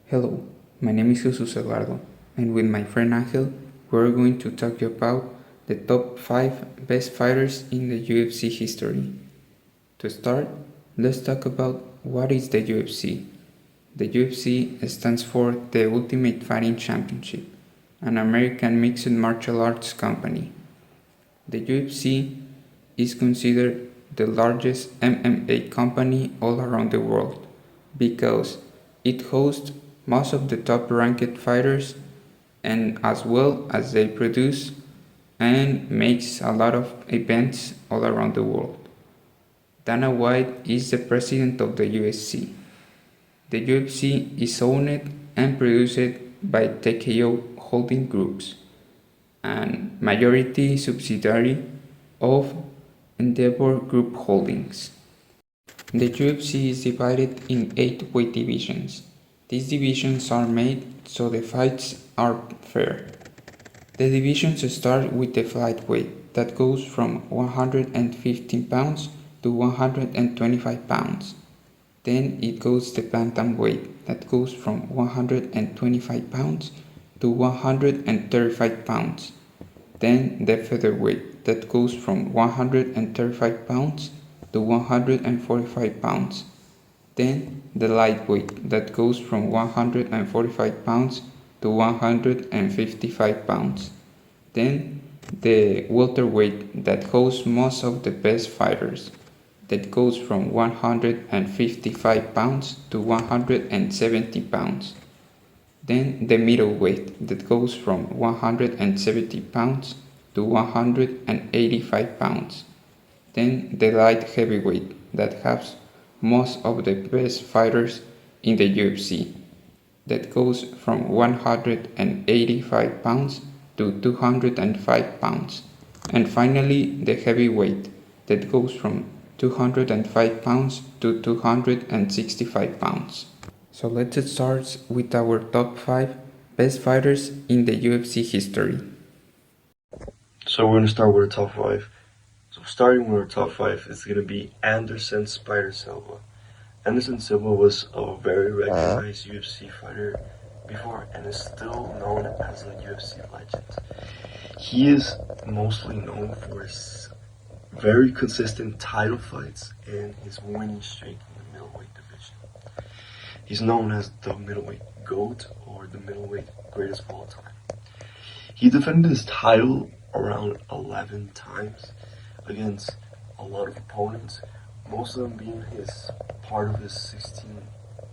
Hello, my name is Jesus Eduardo, and with my friend Angel, we're going to talk about the top 5 best fighters in the UFC history. To start, let's talk about what is the UFC. The UFC stands for the Ultimate Fighting Championship, an American mixed martial arts company. The UFC is considered the largest MMA company all around the world because it hosts most of the top ranked fighters and as well as they produce and makes a lot of events all around the world. Dana White is the president of the UFC. The UFC is owned and produced by TKO Holding Groups, and majority subsidiary of Endeavor Group Holdings. The UFC is divided in 8 weight divisions. These divisions are made so the fights are fair. The divisions start with the flyweight that goes from 115 pounds to 125 pounds. Then it goes the bantamweight that goes from 125 pounds to 135 pounds. Then the featherweight that goes from 135 pounds to 145 pounds. Then the lightweight that goes from 145 pounds to 155 pounds. Then the welterweight that hosts most of the best fighters, that goes from 155 pounds to 170 pounds. Then the middleweight that goes from 170 pounds to 185 pounds. Then the light heavyweight that has most of the best fighters in the UFC, that goes from 185 pounds to 205 pounds. And finally the heavyweight that goes from 205 pounds to 265 pounds. So let's start with our top 5 best fighters in the UFC history. So we're going to start with our top 5. So starting with our top 5 is going to be Anderson Spider Silva. Anderson Silva was a very recognized UFC fighter before and is still known as a UFC legend. He is mostly known for his very consistent title fights and his winning streak in the middleweight division. He's known as the middleweight GOAT or the middleweight greatest of all time. He defended his title around 11 times against a lot of opponents, most of them being part of his 16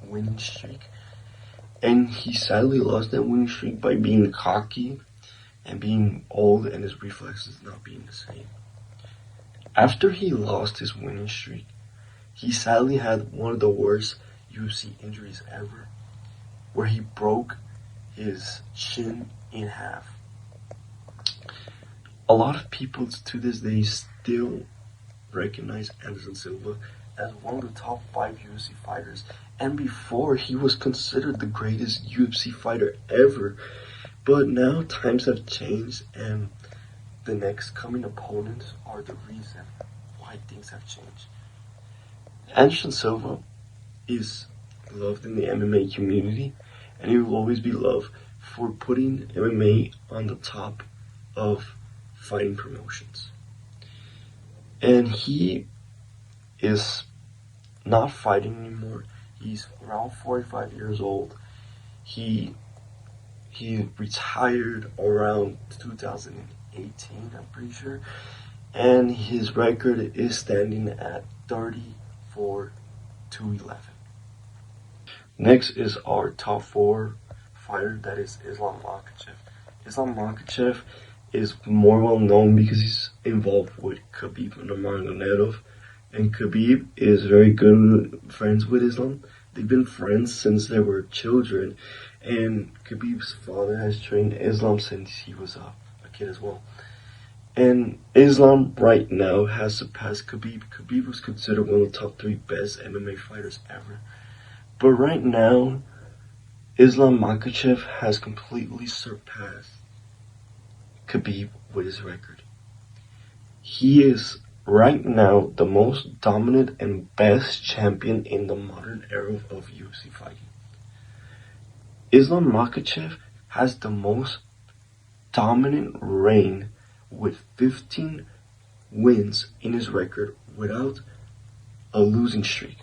winning streak. And he sadly lost that winning streak by being cocky and being old and his reflexes not being the same. After he lost his winning streak, he sadly had one of the worst UFC injuries ever, where he broke his shin in half. A lot of people to this day still recognize Anderson Silva as one of the top 5 UFC fighters, and before he was considered the greatest UFC fighter ever. But now times have changed and the next coming opponents are the reason why things have changed. Anderson Silva is loved in the MMA community, and he will always be loved for putting MMA on the top of fighting promotions. And he is not fighting anymore. He's around 45 years old. He retired around 2018, I'm pretty sure. And his record is standing at 34-11. Next is our top 4 fighter, that is Islam Makhachev. Islam Makhachev is more well known because he's involved with Khabib Nurmagomedov, and Khabib is very good friends with Islam. They've been friends since they were children, and Khabib's father has trained Islam since he was a kid as well. And Islam right now has surpassed Khabib. Khabib was considered one of the top 3 best MMA fighters ever. But right now, Islam Makhachev has completely surpassed Khabib with his record. He is right now the most dominant and best champion in the modern era of UFC fighting. Islam Makhachev has the most dominant reign with 15 wins in his record without a losing streak.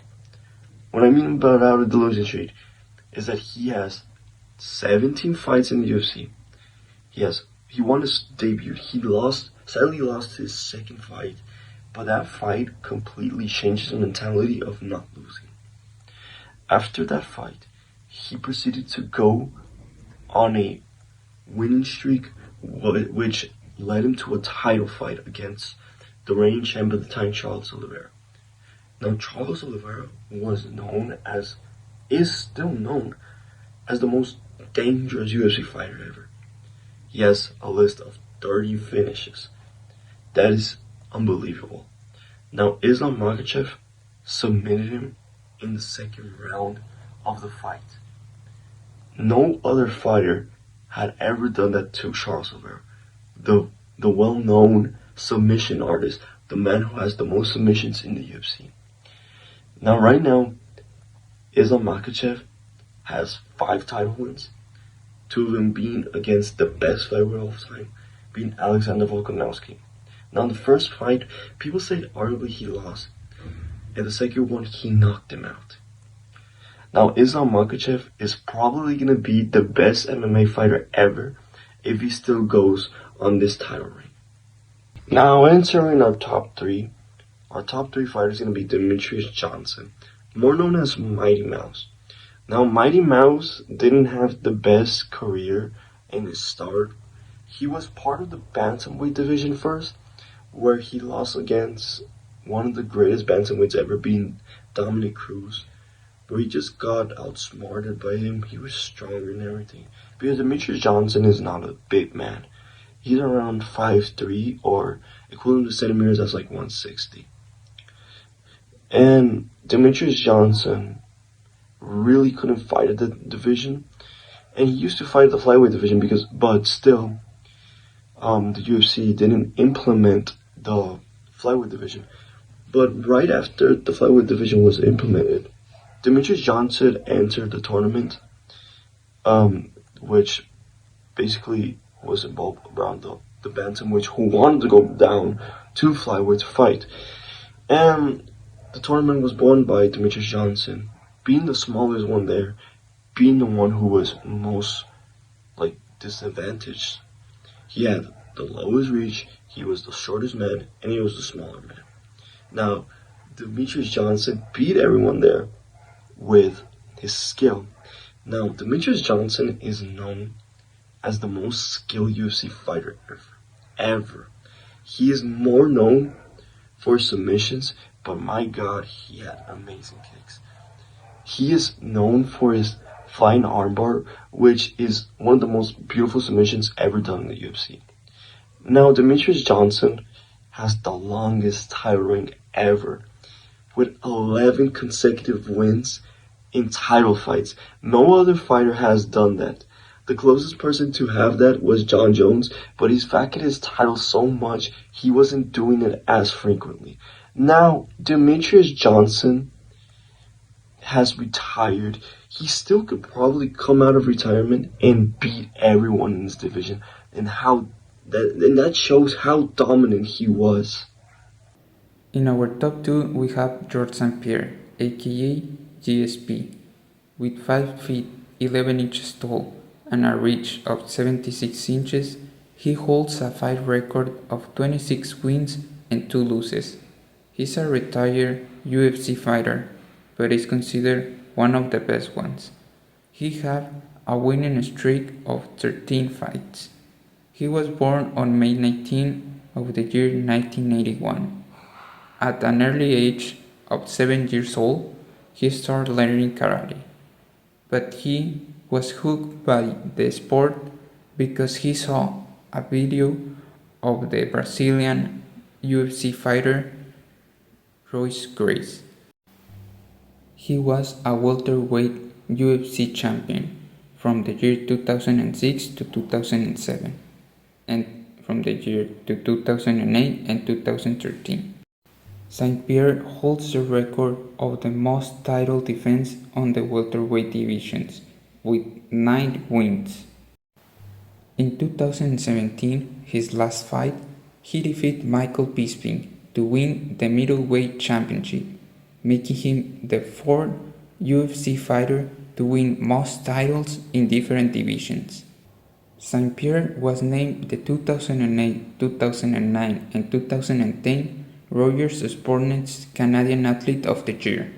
What I mean by without a losing streak is that he has 17 fights in the UFC. He won his debut. Sadly lost his second fight, but that fight completely changed his mentality of not losing. After that fight, he proceeded to go on a winning streak, which led him to a title fight against the reigning champ at the time, Charles Oliveira. Now, Charles Oliveira is still known as the most dangerous UFC fighter ever. He has a list of 30 finishes. That is unbelievable. Now, Islam Makhachev submitted him in the second round of the fight. No other fighter had ever done that to Charles Oliveira, the well-known submission artist, the man who has the most submissions in the UFC. Now, right now, Islam Makhachev has 5 title wins, 2 of them being against the best fighter of all time, being Alexander Volkanovski. Now, in the first fight, people said arguably he lost, and the second one, he knocked him out. Now, Islam Makhachev is probably going to be the best MMA fighter ever if he still goes on this title reign. Now, entering our top 3 fighters is going to be Demetrius Johnson, more known as Mighty Mouse. Now, Mighty Mouse didn't have the best career in his start. He was part of the bantamweight division first, where he lost against one of the greatest bantamweights ever, being Dominic Cruz. But he just got outsmarted by him. He was stronger and everything. Because Demetrius Johnson is not a big man. He's around 5'3", or equivalent to centimeters, that's like 160. And Demetrius Johnson really couldn't fight at the division. And he used to fight at the flyweight division but still, the UFC didn't implement the flyweight division. But right after the flyweight division was implemented, Demetrius Johnson entered the tournament, which basically was involved around the bantamweights who wanted to go down to flyweight to fight. And the tournament was won by Demetrius Johnson, being the smallest one there, being the one who was most disadvantaged. He had the lowest reach, he was the shortest man, and he was the smaller man. Now, Demetrius Johnson beat everyone there with his skill. Now, Demetrius Johnson is known as the most skilled UFC fighter ever. He is more known for submissions, but my God, he had amazing kicks. He is known for his flying armbar, which is one of the most beautiful submissions ever done in the UFC. Now, Demetrius Johnson has the longest title reign ever, with 11 consecutive wins in title fights. No other fighter has done that. The closest person to have that was John Jones, but he's vacated his title so much, he wasn't doing it as frequently. Now, Demetrius Johnson has retired. He still could probably come out of retirement and beat everyone in his division, and that shows how dominant he was. In our top 2, we have George St. Pierre, aka GSP, with 5 feet 11 inches tall and a reach of 76 inches. He holds a fight record of 26 wins and 2 losses. He's a retired UFC fighter, but is considered one of the best ones. He has a winning streak of 13 fights. He was born on May 19 of the year 1981. At an early age of 7 years old, he started learning karate. But he was hooked by the sport because he saw a video of the Brazilian UFC fighter Royce Gracie. He was a welterweight UFC champion from the year 2006 to 2007, and from the year to 2008 and 2013. St. Pierre holds the record of the most title defense on the welterweight divisions, with 9 wins. In 2017, his last fight, he defeated Michael Bisping to win the middleweight championship, making him the fourth UFC fighter to win most titles in different divisions. St. Pierre was named the 2008, 2009, and 2010 Rogers Sportnet's Canadian Athlete of the Year.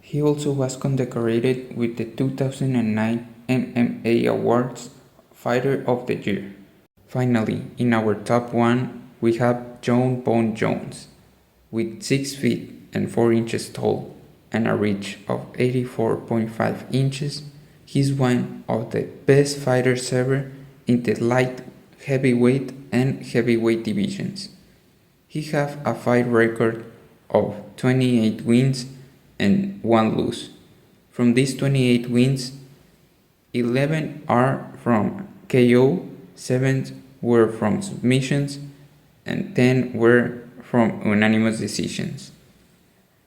He also was condecorated with the 2009 MMA Awards Fighter of the Year. Finally, in our top 1, we have Jon Bone Jones. With 6 feet and 4 inches tall and a reach of 84.5 inches, he's one of the best fighters ever in the light heavyweight and heavyweight divisions. He has a fight record of 28 wins and 1 loss. From these 28 wins, 11 are from KO, 7 were from submissions, and 10 were from unanimous decisions.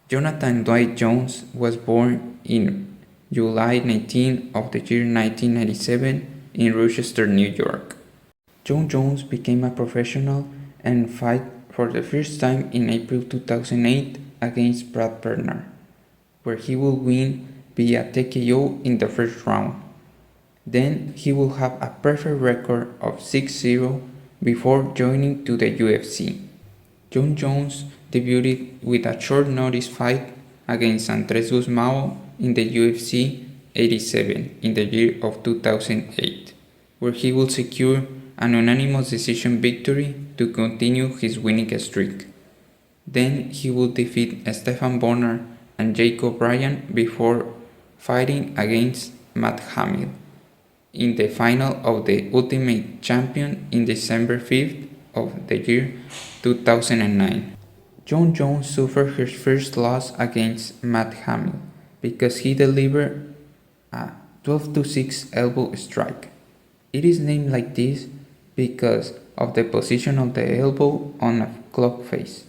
Jonathan Dwight Jones was born in July 19 of the year 1997 in Rochester, New York. Jon Jones became a professional and fight for the first time in April 2008 against Brad Bernard, where he will win via TKO in the first round. Then he will have a perfect record of 6-0 before joining to the UFC. Jon Jones debuted with a short notice fight against Andres Guzmão in the UFC 87 in the year of 2008, where he will secure an unanimous decision victory to continue his winning streak. Then he will defeat Stephan Bonnar and Jacob Bryan before fighting against Matt Hamill in the final of the Ultimate Champion in December 5th of the year 2009. Jon Jones suffered his first loss against Matt Hamill because he delivered a 12-6 elbow strike. It is named like this because of the position of the elbow on a clock face,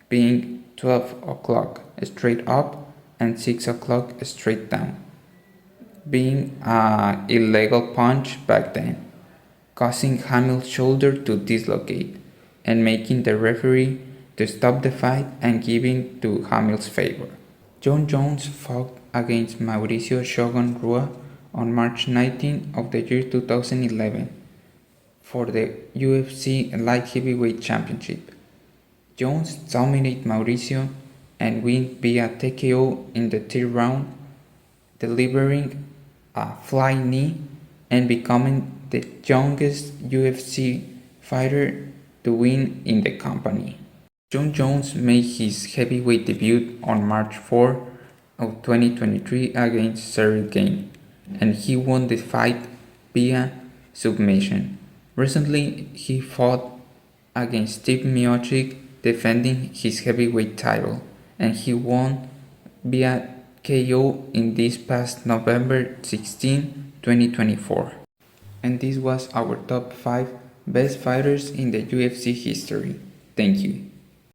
being 12 o'clock straight up and 6 o'clock straight down, being an illegal punch back then, causing Hamill's shoulder to dislocate and making the referee to stop the fight and giving to Hamill's favor. Jon Jones fought against Mauricio Shogun Rua on March 19 of the year 2011 for the UFC Light Heavyweight Championship. Jones dominated Mauricio and win via TKO in the third round, delivering a flying knee and becoming the youngest UFC fighter to win in the company. Jon Jones made his heavyweight debut on March 4 of 2023 against Cyril Gane, and he won the fight via submission. Recently, he fought against Steve Miocic, defending his heavyweight title, and he won via KO in this past November 16, 2024. And this was our top 5 best fighters in the UFC history. Thank you.